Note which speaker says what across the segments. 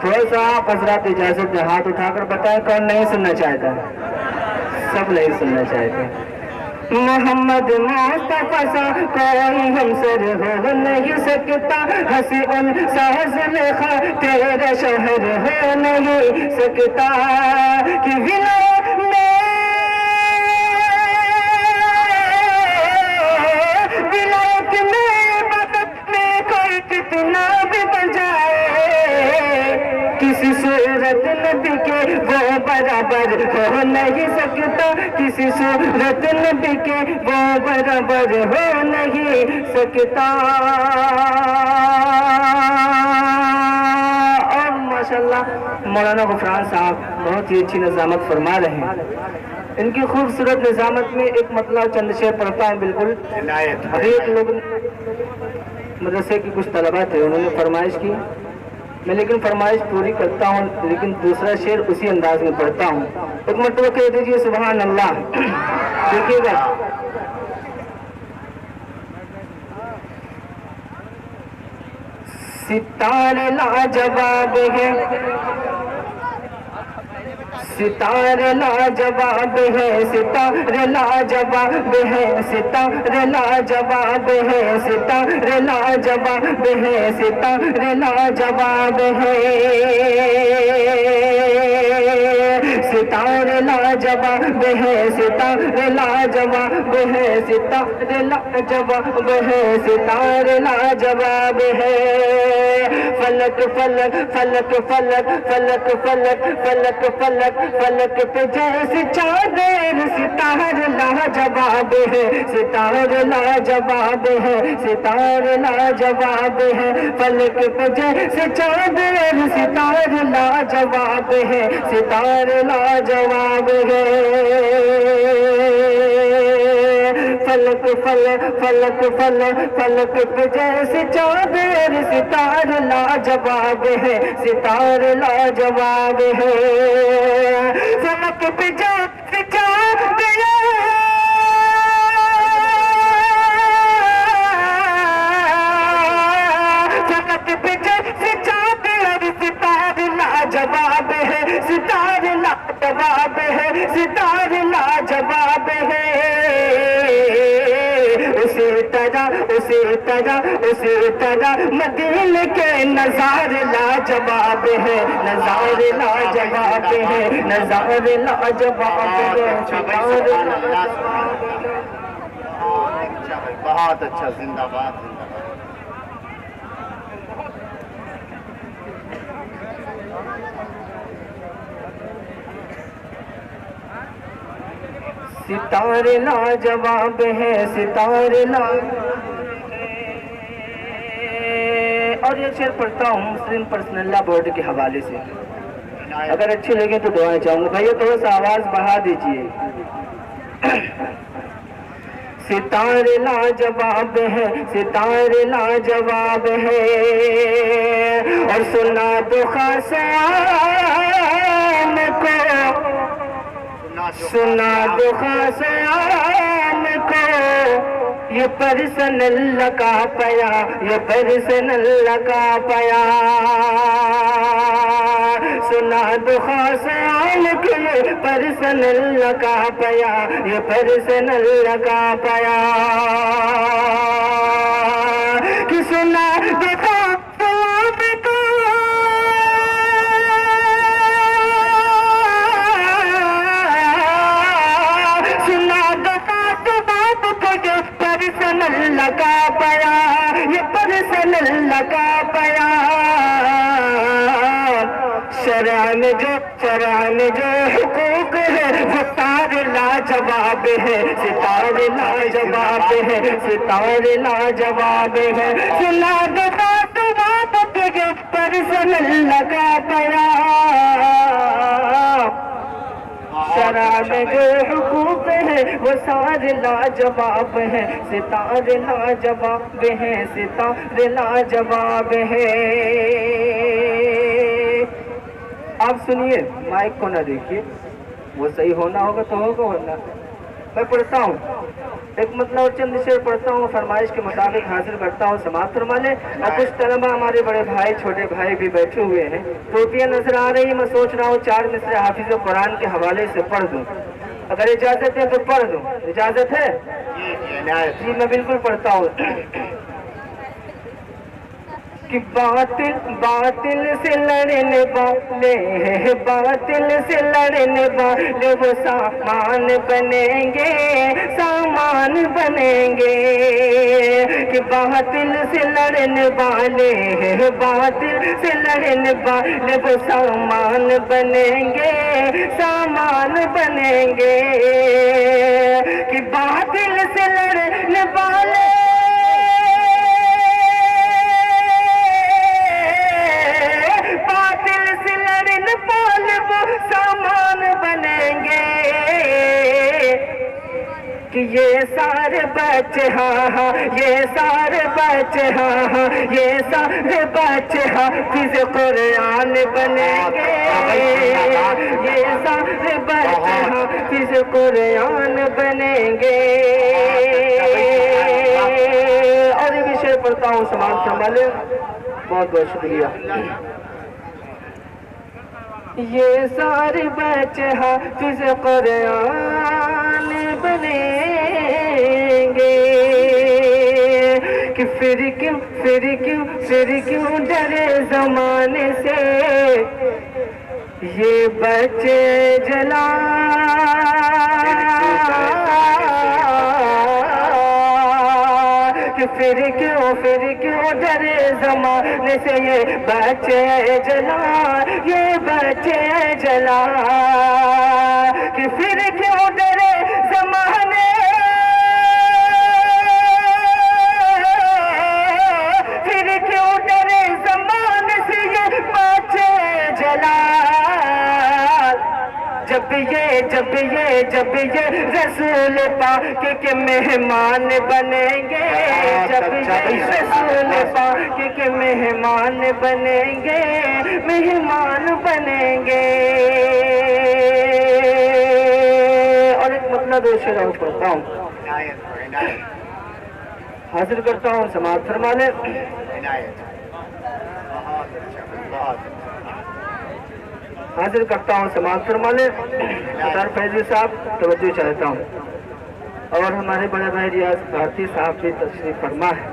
Speaker 1: تھوڑا سا آپ حضرات اجازت دیں، ہاتھ اٹھا کر بتائیں کون نہیں سننا چاہتا؟ سب نہیں سننا چاہتے۔ محمد مصطفیٰ سا کوئی ہمسر ہو نہیں سکتا، ہنسی ان سا زلیخا تیرا شہر ہو نہیں سکتا، کہ ولایت میں عبادت میں کوئی کتنا بھی بن جائے، کسی صورت نبی کے وہ برابر ہو نہیں سکتا، کسی صورت نبی کے وہ برابر ہو نہیں سکتا۔ اور ماشاءاللہ مولانا غفران صاحب بہت ہی اچھی نظامت فرما رہے ہیں۔ ان کی خوبصورت نظامت میں ایک مطلب چند شعر پڑھتا ہوں بالکل۔ ابھی ایک لوگ مدرسے کی کچھ طلبہ تھے، انہوں نے فرمائش کی، میں لیکن فرمائش پوری کرتا ہوں، لیکن دوسرا شعر اسی انداز میں پڑھتا ہوں۔ ایک مرتبہ کہہ دیجیے سبحان اللہ، دیکھیے گا۔ ستارے لاجواب ہے، ستارے لاجواب ہے، ستارے لاجواب ہے، ستارے لاجواب ہے، ستارے لاجواب ہے، ستارے لاجواب ہے، ستارے لاجواب ہے، ستارے لاجواب ہے، ستارے لاجواب ہے، ستارے لاجواب ہے، فلک فلک فلک فلک فلک فلک فلک فلک فلک پہ جیسے چادر، ستارے لاجواب ہے، ستارے لاجواب ہے، ستارے لاجواب ہے، فلک پہ جیسے چادر، ستارے لاجواب ہے، ستارے لاجواب ہے، فلک فلک فلک فلک فلک پہ جیسے چادر، ستارے لاجواب ہے، ستارے لاجواب ہے، فلک پہ جیسے چادر، فلک پہ جیسے چادر، ستارے لاجواب ہے، ستارے لاجواب ہے، ستارے لاجواب ہے، اسی طرح اسی طرح اسی طرح مدینے کے نظارے لاجواب ہے، نظارے لاجواب ہے، نظارے لاجواب ہے،
Speaker 2: بہت اچھا، زندہ باد زندہ باد۔
Speaker 1: ستارے لاجواب ہے، ستارے اور یہ شعر پڑھتا ہوں مسلم پرسنل لا بورڈ کے حوالے سے، اگر اچھی لگے تو دعائیں چاہوں گا۔ بھائیو تھوڑا سا آواز بڑھا دیجئے۔ ستارے لاجواب ہے، ستارے لاجواب ہے، اور سنا دو خاص عام کو، سنا دو خاص عام کو، یہ پرسن اللہ کا پیا، یہ پرسن اللہ کا پیا، سنا دو خاص عام کو، یہ پرسن اللہ کا پیا، یہ پرسن اللہ کا پیا، کہ سنا دو خاص عام کو، پرسن اللہ کا پیا، یہ پرسن اللہ کا پیا، شرع میں جو حقوق ہے وہ سارے لاجواب ہے، ستارے لاجواب ہے، ستارے لاجواب ہے، سنا دو بات کے پرسن اللہ کا پیا، شرع میں جو حقوق ہے وہ سارے لاجواب ہے، ستارے لاجواب ہے، ستارے لاجواب ہے۔ آپ سنیے، مائک کو نہ دیکھیے، وہ صحیح ہونا ہوگا تو ہوگا، ورنہ میں پڑھتا ہوں ایک مطلب اور چند شعر پڑھتا ہوں، فرمائش کے مطابق حاضر کرتا ہوں، سماعت فرما لیں۔ اور کچھ طلبہ ہمارے بڑے بھائی چھوٹے بھائی بھی بیٹھے ہوئے ہیں، ٹوپیاں نظر آ رہی، میں سوچ رہا ہوں 4 مصرع حافظ قرآن کے حوالے سے پڑھ دوں، اگر اجازت ہے تو پڑھ دوں، اجازت ہے؟ جی میں بالکل پڑھتا ہوں کہ باطل سے لڑنے والے ہیں، باطل سے لڑنے والے وہ سامان بنیں گے، سامان بنیں گے، کہ باطل سے لڑنے والے ہیں، باطل سے لڑنے والے وہ سامان بنیں گے، سامان بنیں گے، کہ باطل سے لڑنے والے سامان بنیں گے، کہ یہ سارے بچے ہاں یہ سارے بچے ہاں یہ سارے بچے حافظ قرآن بنیں گے، یہ سارے بچے حافظ قرآن بنیں گے۔ اور یہ بھی شعر پڑھتا ہوں، سماعت فرما لیں، بہت بہت شکریہ۔ یہ سارے بچے حافظ قرآن بنیں گے، کہ پھر کیوں ڈرے زمانے سے یہ بچے جلا، کہ پھر کیوں ڈرے زمانے سے یہ بچے جلا، یہ بچے جلا، کہ پھر کیوں ڈرے زمانے، پھر کیوں ڈرے زمانے سے یہ بچے جلا، جب یہ رسول پاک کے مہمان بنیں گے، جب یہ رسول پاک کے مہمان بنیں گے، مہمان بنیں گے۔ اور ایک مطلب شعر اور پڑھتا ہوں، حاضر کرتا ہوں، سماعت فرما لیں۔ حاضر کرتا ہوں، سماعت فرما لیں۔ اطہر فیضی صاحب توجہ چاہتا ہوں، اور ہمارے بڑے بھائی ریاض بھارتی صاحب بھی تشریف فرما ہے،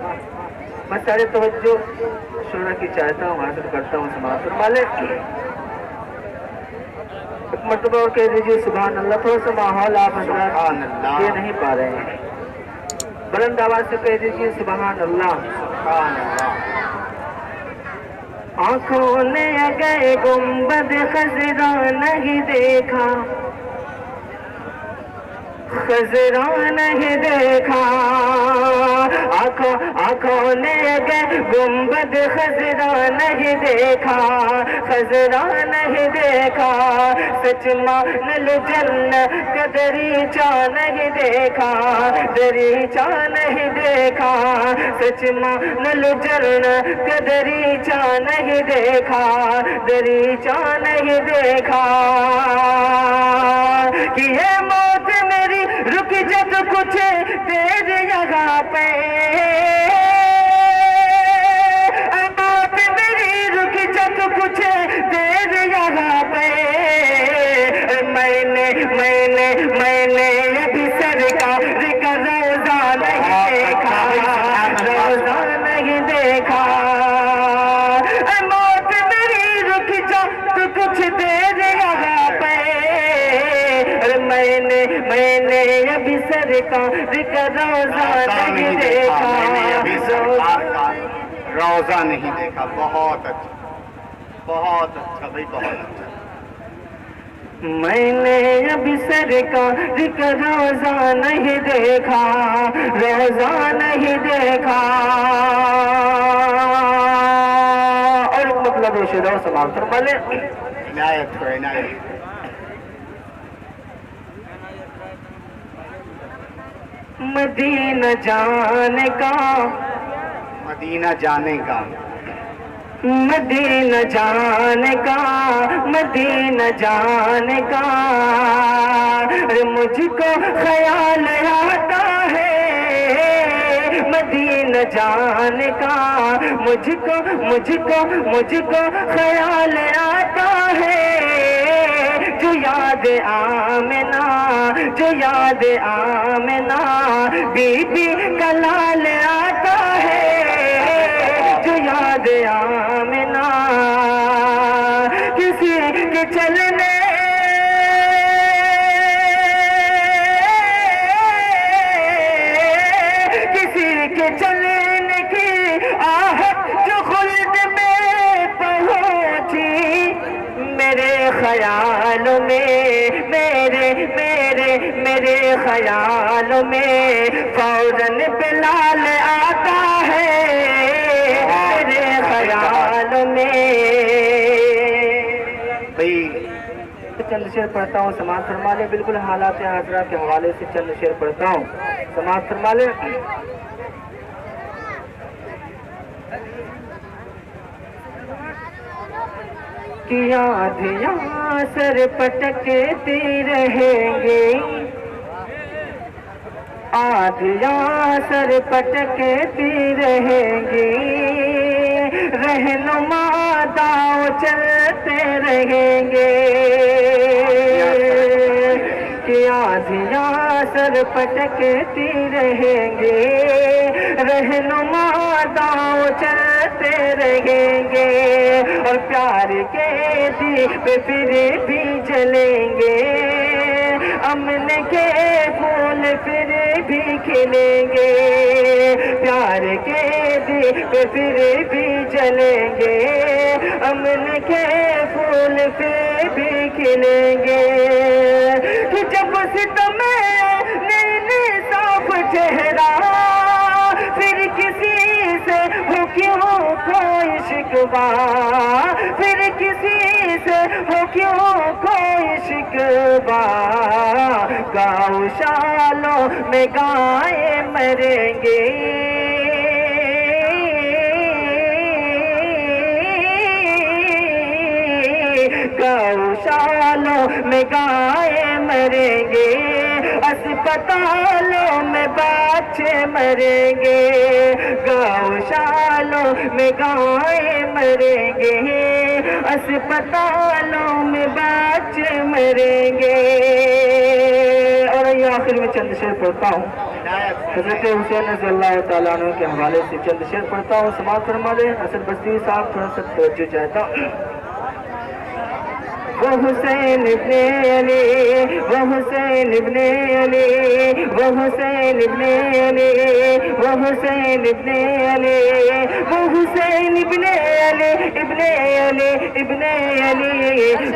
Speaker 1: میں سارے توجہ شعرا کی چاہتا ہوں، حاضر کرتا ہوں، سماعت فرما لیں۔ ایک مرتبہ اور کہہ دیجیے سبحان اللہ، تھوڑا سا ماحول آپ حضرات یہ نہیں پا رہے ہیں، بلند آواز سے کہہ دیجیے سبحان اللہ۔ آنکھوں نے اگر گنبد خضرا نہیں دیکھا، خضرا نہیں دیکھا، آنکھوں نے اگر گنبد خضرا نہیں دیکھا، خضرا نہیں دیکھا، سچ مان لو جنت کا دریچہ نہیں دیکھا، دریچہ نہیں دیکھا، سچ مان لو جنت کا دریچہ نہیں دیکھا، دریچہ نہیں دیکھا، کہ یہ موت میری رک جب کچھ دیر جگہ پہ، موت میری رک جب کچھ دیر جگہ پہ، میں نے ابھی سرکار کا روزہ نہیں دیکھا، روزہ نہیں دیکھا، موت میری رک جب کچھ دیر جگہ پہ، میں نے ابھی سرکار کا روزہ نہیں دیکھا،
Speaker 2: روزہ نہیں دیکھا۔ بہت اچھا، بہت اچھا بھائی، بہت اچھا۔
Speaker 1: میں نے ابھی سرکار کا روزہ نہیں دیکھا، روزہ نہیں دیکھا۔ اور مطلب شعر سماعت فرما لیں۔
Speaker 2: عنایت کو عنایت۔
Speaker 1: مدینہ جانے کا،
Speaker 2: مدینہ جانے کا،
Speaker 1: مدینہ جانے کا، مدینہ جانے کا مجھ کو خیال آتا ہے، مدینہ جانے کا مجھ کو خیال آتا ہے، جو یاد آمنہ، جو یاد آمنہ بی بی کا لال آتا ہے، جو یاد آمنہ کسی کے چلنے کے چلنے کی آہٹ جو خلد میں پہنچی، میرے خیالوں میں، میرے خیالوں میں فوراً بلال آتا ہے، میرے خیالوں میں۔ چند شعر پڑھتا ہوں، سماعت فرما لیں، بالکل حالات حاضرہ کے حوالے سے چند شعر پڑھتا ہوں، سماعت فرما لیں۔ کہ آدھیاں سر پٹکتی رہیں گے، آدھیاں سر پٹکتی رہیں گی، رہنما داؤ چلتے رہیں گے، کہ آدھیاں سر پٹکتی رہیں گے، رہنما داؤ چلتے رہیں گے، اور پیار کے دیپ پھر بھی جلیں گے، امن کے پھول پھر بھی کھلیں گے، پیار کے دیپ پھر بھی جلیں گے، امن کے پھول پھر بھی کھلیں گے، کہ جب ستم نہیں صاف چہرہ، پھر کسی سے ہو کیوں کوئی شکوہ، پھر کسی سے ہو کیوں کوئی شکوہ، گاؤں شالوں میں گائے مریں گے، گاؤں میں گائے مریں گے، اسپتالوں میں بچے مریں گے، گاؤں میں گائے مریں گے، اسپتالوں میں بچے مریں گے۔ اور یہ آخر میں چند شعر پڑھتا ہوں، حضرت حسین رضی اللہ تعالیٰ عنہ کے حوالے سے چند شعر پڑھتا ہوں، سماعت فرما دیں۔ حسن بصری صاحب تھوڑا سا توجہ چاہتا ہوں۔ وہ حسین ابن علی، وہ حسین ابن علی، وہ حسین ابن علی، وہ حسین ابن علی، وہ حسین ابن علی، ابن علی، ابن علی،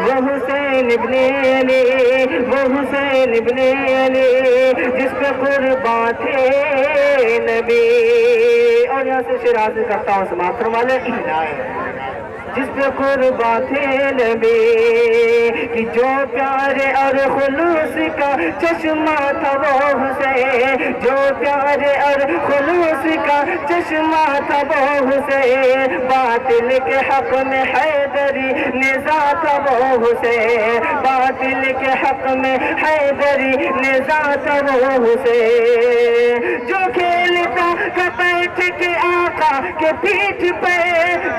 Speaker 1: وہ حسین ابن علی، وہ حسین ابن علی، جس پہ قربان تھے نبی۔ اور یہاں سے شعر حاصل کرتا ہوں، سماعت فرما لیں۔ جس پہ قربان تھے نبی، کہ جو پیارے اور خلوص کا چشمہ تھا وہ حسین، جو پیارے اور خلوص کا چشمہ تھا وہ حسین، باطل کے حق میں حیدری نزا تھا وہ حسین، باطل کے حق میں حیدری نزا تھا وہ حسین، جو کھیلتا تھا بیٹھ کے آقا کے پیٹھ پہ،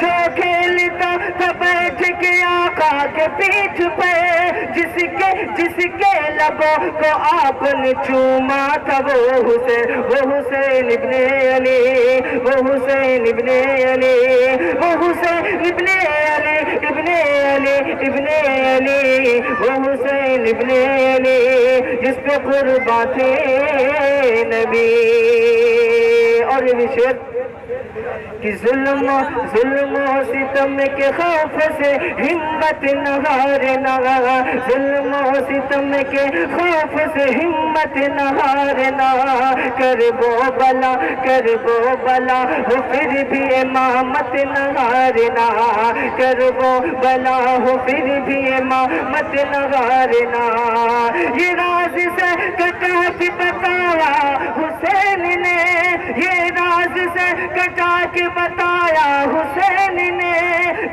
Speaker 1: جو کھیلتا تھا بیٹھ کے آقا کے پیٹھ پہ، جس کے لبوں کو آپ نے چوما تھا وہ حسین، وہ حسین ابن علی، وہ حسین ابن علی، وہ حسین ابن علی، ابن علی، ابن علی، وہ حسین ابن علی، جس پہ قربان تھے نبی۔ اور یہ بھی شعر کہ ظلم و ستم کے خوف سے ہمت نہ ہارنا، ظلم و ستم کے خوف سے ہمت نہ ہارنا، کر وہ بلا ہو پھر بھی امامت نہ ہارنا، کر وہ بلا ہو پھر بھی امامت نہ ہارنا، یہ راز سے کٹا کے بتایا حسین نے، یہ راز سے کٹا کے بتایا حسین نے،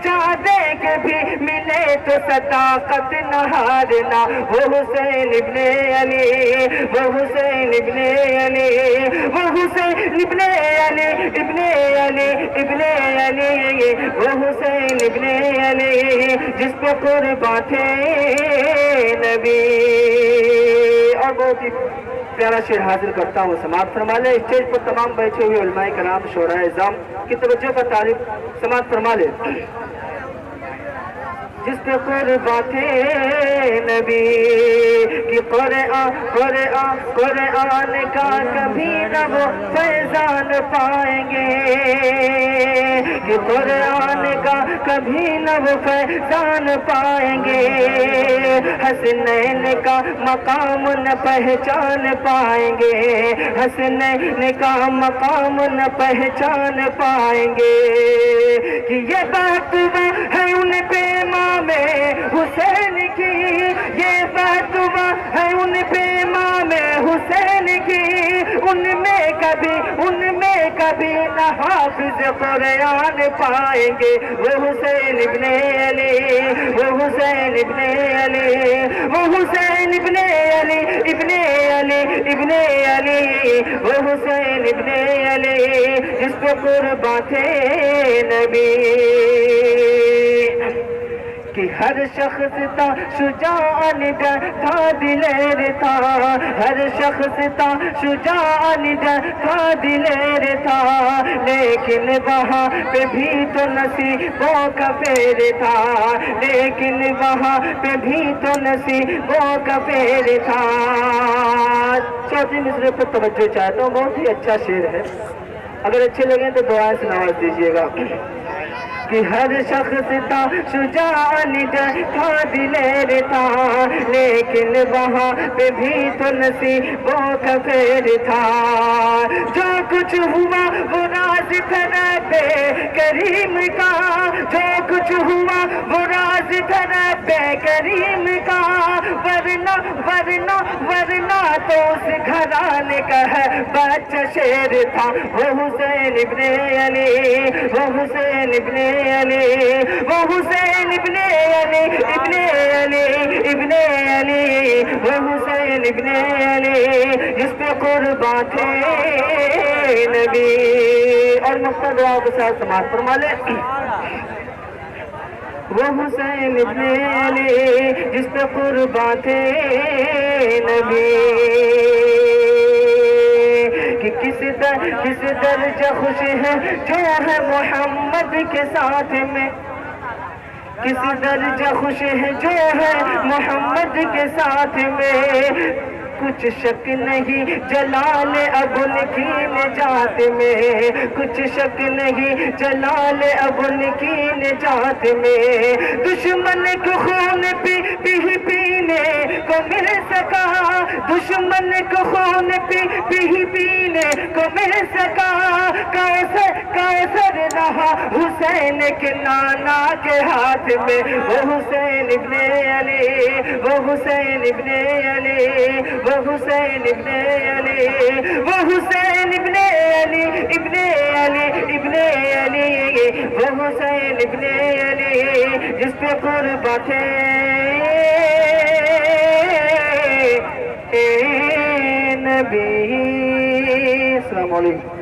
Speaker 1: جا دے کے بھی ملے تو صداقت نہ ہارنا، وہ حسین ابن علی، وہ حسین ابن علی، وہ حسین ابن علی، ابن علی، ابن علی، وہ حسین ابن علی جس پہ قربان تھے نبی۔ اور بہت ہی پیارا شعر حاضر کرتا ہوں، سماعت فرما لے۔ اسٹیج پر تمام بیٹھے ہوئے علماء کرام، شعراء اعظام کی توجہ کا طالب سماعت فرما لے۔ جس پہ قربان تھے نبی کہ قرآن کا کبھی نہ وہ فیضان پائیں گے، کہ قرآن کا کبھی نہ وہ فیضان پائیں گے، حسنین کا مقام نہ پہچان پائیں گے، حسنین کا مقام نہ پہچان پائیں گے، کہ یہ بات ہے ان پہ امام حسین کی، یہ بات ہے ان پہ امام حسین کی، ان میں کبھی نہ حافظ قرآن پائیں گے، وہ حسین ابن علی، وہ حسین ابن علی، وہ حسین ابن علی، ابن علی، ابن علی، وہ حسین ابن علی جس پہ قربان تھے نبی۔ کہ ہر شخص تھا شجاع نگر تھا دلیر تھا، ہر شخص تھا شجاع نگر تھا دلیر تھا، لیکن وہاں پہ بھی تو نصیبوں کا پیر تھا، لیکن وہاں پہ بھی تو نصیبوں کا پیر تھا۔ چوتھی مصرے پر توجہ چاہتا ہوں، بہت ہی اچھا شعر ہے، اگر اچھے لگیں تو دعائیں سے نواز دیجیے گا۔ کہ ہر شخص تھا شجاع نگر تھا دلیر تھا، لیکن وہاں پہ بھی تو نصیبوں کا پیر تھا، جو کچھ ہوا وہ راز تھا رب کریم کا، جو کچھ ہوا وہ راز تھا رب کریم کا، ورنہ تو اس گھرانے کا ہے بچہ شیر تھا، وہ حسین ابن علی، وہ حسین ابن علی، وہ حسین ابن علی، ابن علی، ابن علی، وہ حسین ابن علی جس پہ قربان تھے نبی۔ اور مقتدیٰ دعا کے ساتھ سماعت فرما لے۔ وہ حسین ابن علی جس پہ قربان تھے نبی، کہ کس درجہ خوش ہے جو ہے محمد کے ساتھ میں، کس درجہ خوش ہے جو ہے محمد کے ساتھ میں، کچھ شک نہیں جلال اب ان کی نجات میں، کچھ شک نہیں جلال اب ان کی نجات میں، دشمن کو خون پینے کو مل سکا، دشمن کو خون پینے کو مل سکا، کیسر رہا حسین کے نانا کے ہاتھ میں، وہ حسین ابن علی، وہ حسین ابن علی، وہ حسین ابن علی، وہ حسین ابن علی، ابن علی، ابن علی، وہ حسین ابن علی جس پہ قربان تھے نبی۔ السلام علیکم۔